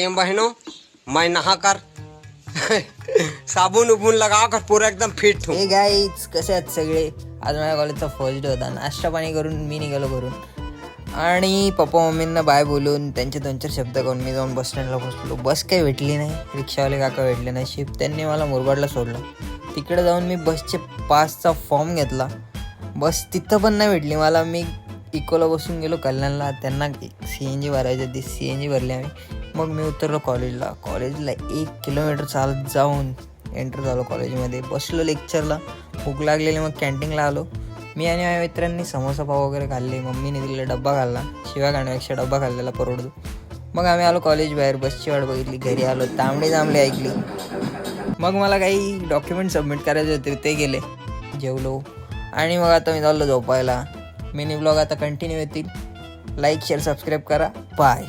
बहनों मैं नहा कर साबुन उबून लगा कर पूरा एकदम फिट हूँ. हे गाईज कसे आहेत सगळे. आज माझ्या कॉलेजचा फर्स्ट डे होता. नाश्ता पाणी करून मी निघालो करून आणि पप्पा मम्मींना बाय बोलून त्यांचे 2-4 शब्द करून मी जाऊन बस स्टँडला पोचलो. बस काही भेटली नाही. रिक्षावाले काका भेटले नाही. शिफ्ट त्यांनी मला मुरबाडला सोडलं. तिकडे जाऊन मी बसचे 5चा फॉर्म घेतला. बस तिथं पण नाही भेटली मला. मी इकोला बसून गेलो कल्याणला. त्यांना CNG भरायची होती. CNG भरली आम्ही. मग मी उतरलो कॉलेजला. 1 किलोमीटर चालत जाऊन एंटर झालो कॉलेजमध्ये. बसलो लेक्चरला. भूक लागलेली मग कॅन्टीनला आलो. मी आणि माझ्या मित्रांनी समोसा पाव वगैरे खाल्ले. मम्मीने दिलेला डब्बा खाल्ला. शिव्या खाण्यापेक्षा डब्बा खाल्लेला परवडतो. मग आम्ही आलो कॉलेज बाहेर. बसची वाट बघितली. घरी आलो. तांबडी ऐकली. मग मला काही डॉक्युमेंट सबमिट करायचे होते ते केले. जेवलो आणि मग आता मी चाललो झोपायला. मिनी ब्लॉग आता कंटिन्यू येतील. लाईक शेअर सबस्क्राईब करा. बाय.